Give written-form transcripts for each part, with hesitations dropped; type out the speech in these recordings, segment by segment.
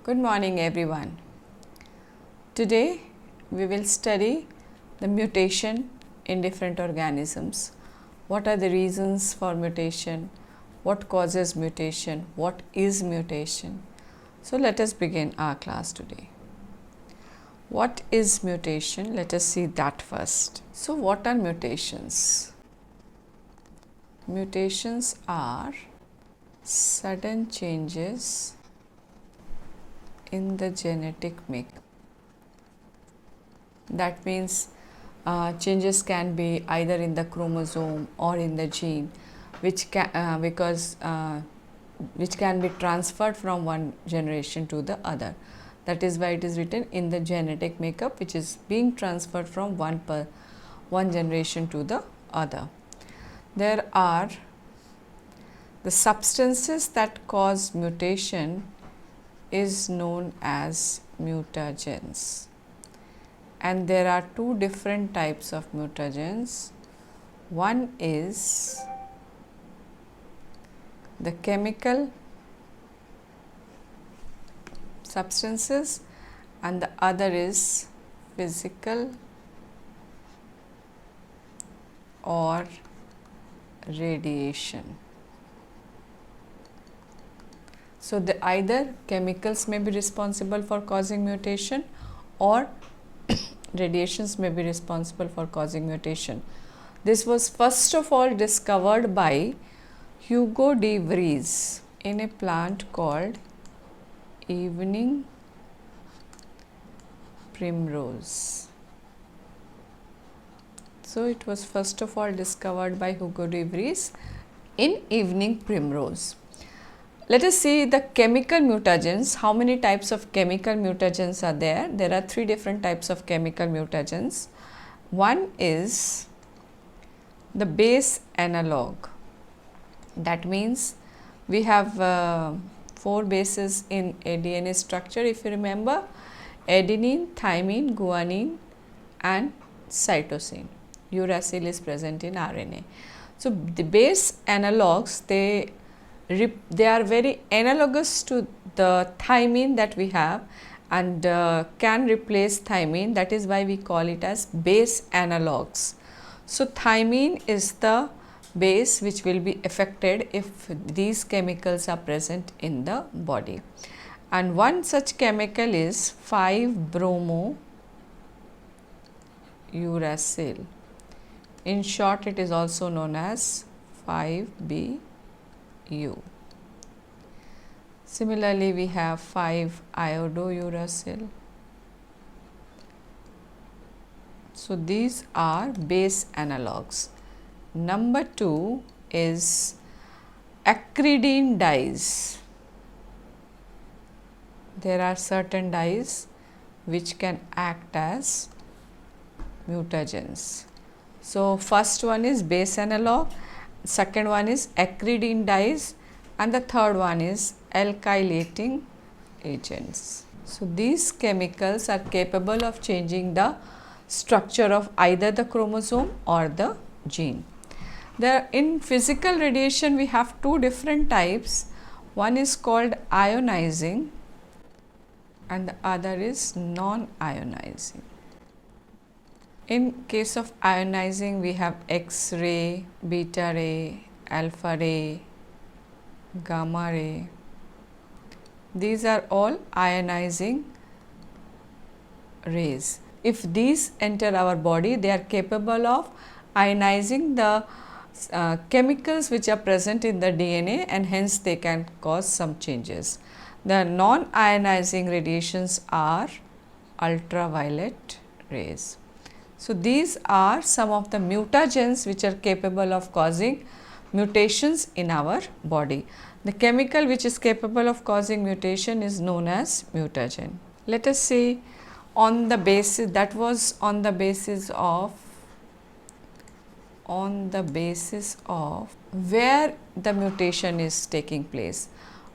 Good morning everyone. Today we will study the mutation in different organisms. What are the reasons for mutation? What causes mutation? What is mutation? So let us begin our class today. What is mutation? Let us see that first. So what are mutations? Mutations are sudden changes in the genetic makeup. That means changes can be either in the chromosome or in the gene, which can be transferred from one generation to the other. That is why it is written in the genetic makeup, which is being transferred from one generation to the other. There are the substances that cause mutation is known as mutagens, and there are two different types of mutagens. One is the chemical substances and the other is physical or radiation. So either chemicals may be responsible for causing mutation or radiations may be responsible for causing mutation. This was first of all discovered by Hugo de Vries in a plant called evening primrose. So it was first of all discovered by Hugo de Vries in evening primrose. Let us see the chemical mutagens. How many types of chemical mutagens are there? There are three different types of chemical mutagens. One is the base analog. That means we have 4 bases in a DNA structure, if you remember: adenine, thymine, guanine and cytosine. Uracil is present in RNA. So the base analogs, they are very analogous to the thymine that we have and can replace thymine. That is why we call it as base analogs. So thymine is the base which will be affected if these chemicals are present in the body, and one such chemical is 5-bromo-uracil. In short, it is also known as 5-BU. Similarly, we have 5-iodo-uracil. So these are base analogs. Number 2 is acridine dyes. There are certain dyes which can act as mutagens. So first one is base analog, second one is acridine dyes, and the third one is alkylating agents. So these chemicals are capable of changing the structure of either the chromosome or the gene. In physical radiation we have two different types. One is called ionizing and the other is non-ionizing. In case of ionizing, we have X-ray, beta ray, alpha ray, gamma ray. These are all ionizing rays. If these enter our body, they are capable of ionizing the chemicals which are present in the DNA, and hence they can cause some changes. The non-ionizing radiations are ultraviolet rays. So these are some of the mutagens which are capable of causing mutations in our body. The chemical which is capable of causing mutation is known as mutagen. Let us see on the basis, that was on the basis of where the mutation is taking place.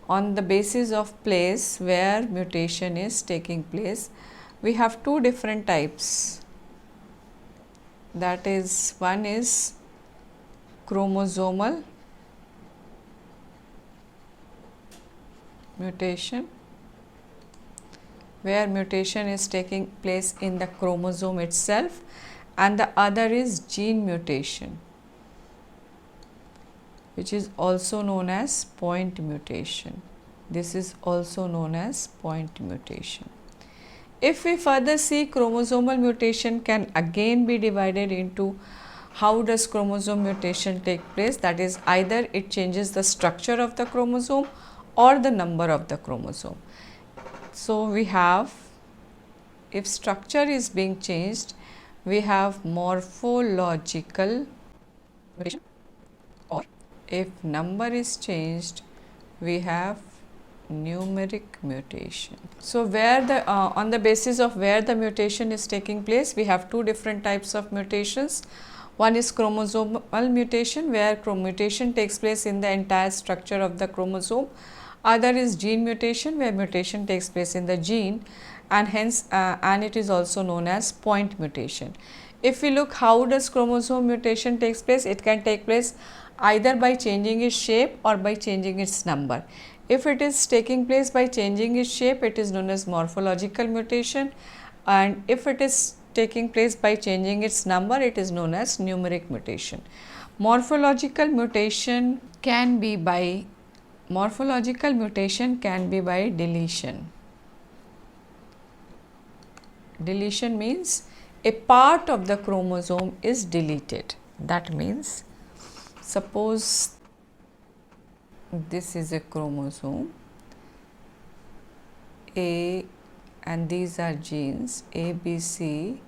On the basis of place where mutation is taking place, we have two different types. That is, one is chromosomal mutation where mutation is taking place in the chromosome itself, and the other is gene mutation, which is also known as point mutation. This is also known as point mutation. If we further see, chromosomal mutation can again be divided into how does chromosome mutation take place, that is either it changes the structure of the chromosome or the number of the chromosome. So, we have, if structure is being changed, we have morphological mutation, or if number is changed, we have numeric mutation. So, where the on the basis of where the mutation is taking place, we have two different types of mutations. One is chromosomal mutation, where mutation takes place in the entire structure of the chromosome. Other is gene mutation, where mutation takes place in the gene, and hence and it is also known as point mutation. If we look how does chromosome mutation takes place, it can take place either by changing its shape or by changing its number. If it is taking place by changing its shape, it is known as morphological mutation, and if it is taking place by changing its number, it is known as numeric mutation. Morphological mutation can be by deletion. Deletion means a part of the chromosome is deleted. That means, suppose this is a chromosome A, and these are genes A, B, C,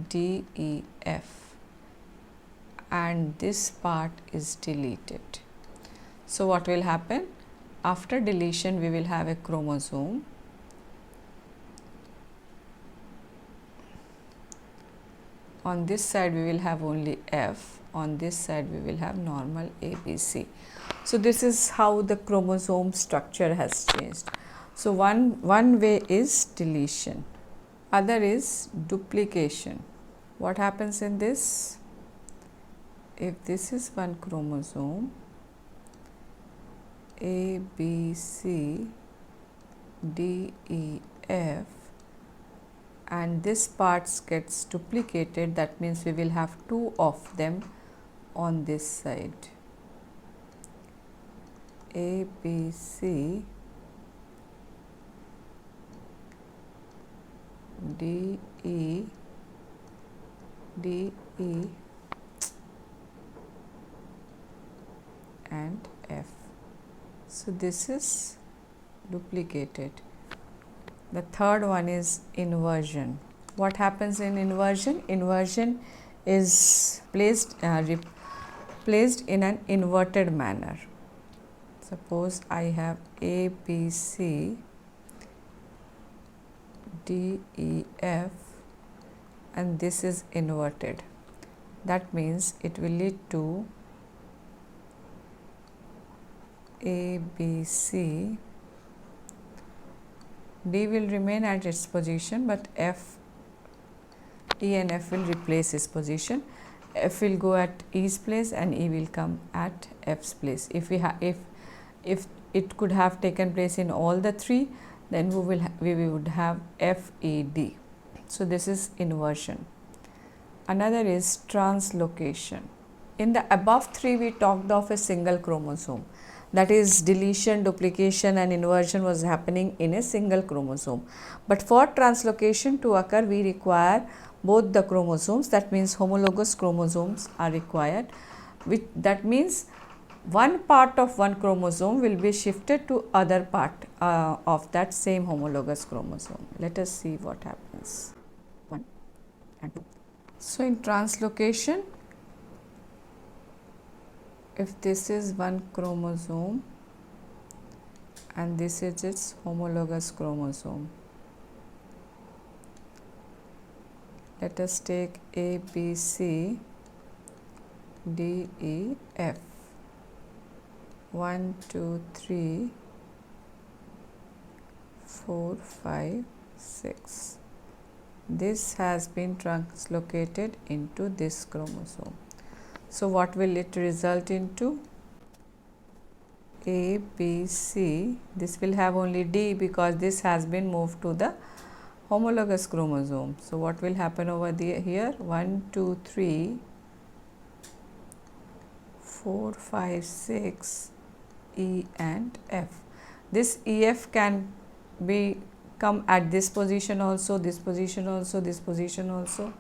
D, E, F, and this part is deleted. So, what will happen? After deletion, we will have a chromosome. On this side, we will have only F. On this side, we will have normal A, B, C. So, this is how the chromosome structure has changed. So, one way is deletion, other is duplication. What happens in this? If this is one chromosome A, B, C, D, E, F, and this part gets duplicated, that means we will have two of them on this side. A, B, C, D, E, D, E, and F. So, this is duplicated. The third one is inversion. What happens in inversion? Inversion is placed in an inverted manner. Suppose I have A, B, C, D, E, F, and this is inverted. That means it will lead to A, B, C, D will remain at its position, but F, E and F will replace its position. F will go at E's place and E will come at F's place. If it could have taken place in all the three, then we would have F, E, D. So, this is inversion. Another is translocation. In the above three, we talked of a single chromosome. That is, deletion, duplication and inversion was happening in a single chromosome. But for translocation to occur, we require both the chromosomes. That means homologous chromosomes are required. That means one part of one chromosome will be shifted to other part of that same homologous chromosome. Let us see what happens. 1 and 2. So, in translocation, if this is one chromosome and this is its homologous chromosome, let us take A, B, C, D, E, F. 1, 2, 3, 4, 5, 6. This has been translocated into this chromosome. So, what will it result into? A, B, C, this will have only D because this has been moved to the homologous chromosome. So, what will happen over here? 1, 2, 3, 4, 5, 6, E and F. This EF can be come at this position also, this position also, this position also,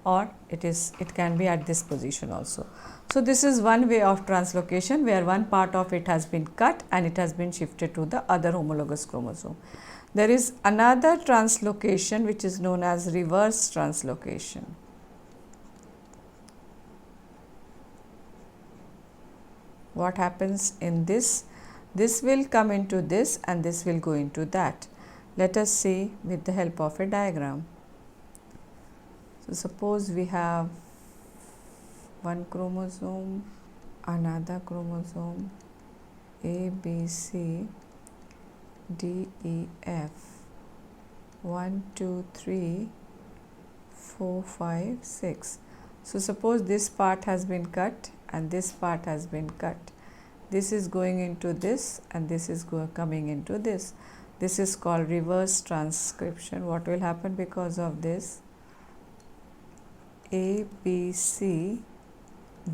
or it can be at this position also. So, this is one way of translocation where one part of it has been cut and it has been shifted to the other homologous chromosome. There is another translocation which is known as reverse translocation. What happens in this? This will come into this and this will go into that. Let us see with the help of a diagram. So, suppose we have one chromosome, another chromosome, A, B, C, D, E, F, 1, 2, 3, 4, 5, 6. So, suppose this part has been cut and this part has been cut. This is going into this and this is coming into this. This is called reverse transcription. What will happen because of this? A, B, C,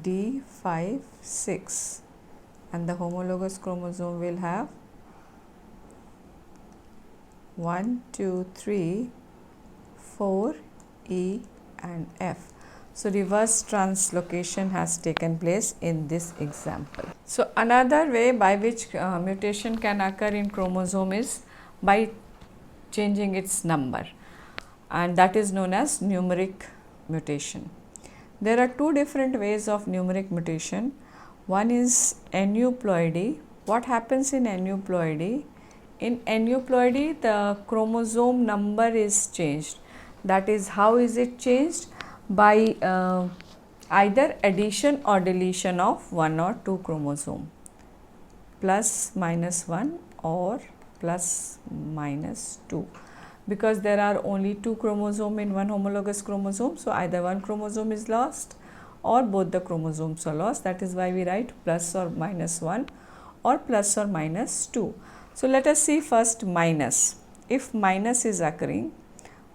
D, 5, 6, and the homologous chromosome will have 1, 2, 3, 4, E and F. So, reverse translocation has taken place in this example. So, another way by which mutation can occur in chromosome is by changing its number, and that is known as numeric mutation. There are two different ways of numeric mutation. One is aneuploidy. What happens in aneuploidy? In aneuploidy, the chromosome number is changed. That is, how is it changed? By either addition or deletion of one or two chromosome, plus minus 1 or plus minus 2, because there are only two chromosomes in one homologous chromosome. So, either one chromosome is lost or both the chromosomes are lost. That is why we write plus or minus 1 or plus or minus 2. So, let us see first minus. If minus is occurring,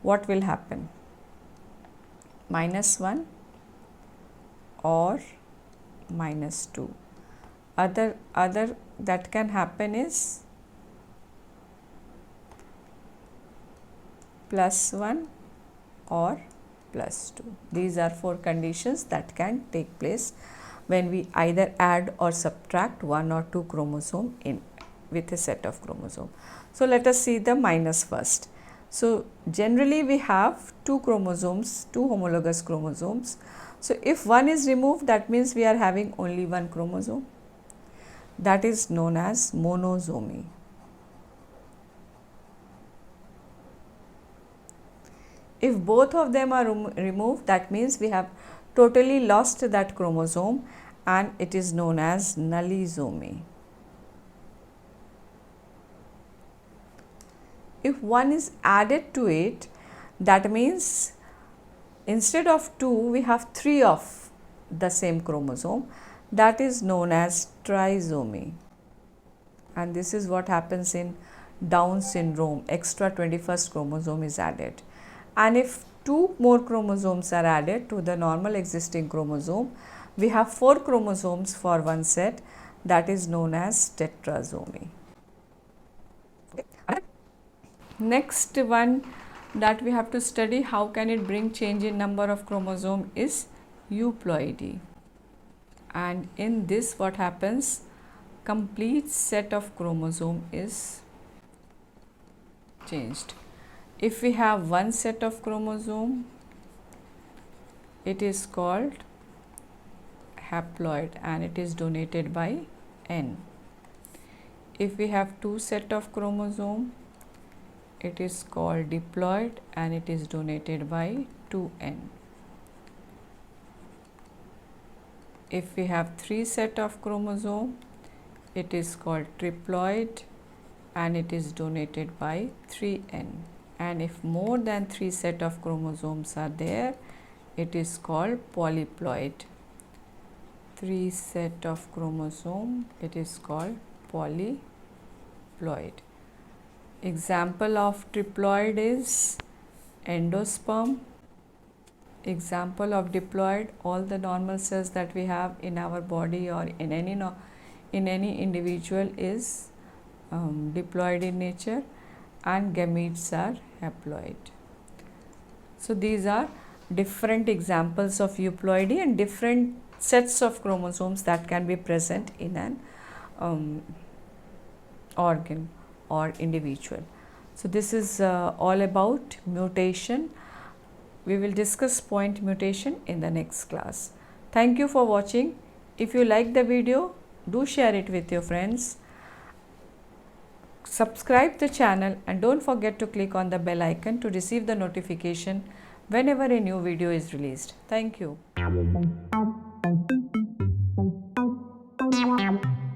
what will happen? Minus 1 or minus 2. Other that can happen is plus 1 or plus 2. These are four conditions that can take place when we either add or subtract one or two chromosome in with a set of chromosome. So, let us see the minus first. So, generally we have two chromosomes, two homologous chromosomes. So, if one is removed, that means we are having only one chromosome. That is known as monosomy. If both of them are removed, that means we have totally lost that chromosome and it is known as nullisomy. If one is added to it, that means instead of 2, we have 3 of the same chromosome. That is known as trisomy. And this is what happens in Down syndrome. Extra 21st chromosome is added. And if 2 more chromosomes are added to the normal existing chromosome, we have 4 chromosomes for one set. That is known as tetrasomy. Next one that we have to study, how can it bring change in number of chromosome, is euploidy. And in this, what happens? Complete set of chromosome is changed. If we have one set of chromosome, it is called haploid and it is donated by N. If we have two set of chromosome, it is called diploid and it is donated by 2N. If we have 3 set of chromosome, it is called triploid and it is donated by 3N. And if more than 3 set of chromosomes are there, it is called polyploid. 3 set of chromosome, it is called polyploid. Example of triploid is endosperm. Example of diploid, all the normal cells that we have in our body or in any individual is diploid in nature, and gametes are haploid. So these are different examples of euploidy and different sets of chromosomes that can be present in an organ or individual. So this is all about mutation. We will discuss point mutation in the next class. Thank you for watching. If you like the video, do share it with your friends. Subscribe the channel and don't forget to click on the bell icon to receive the notification whenever a new video is released. Thank you.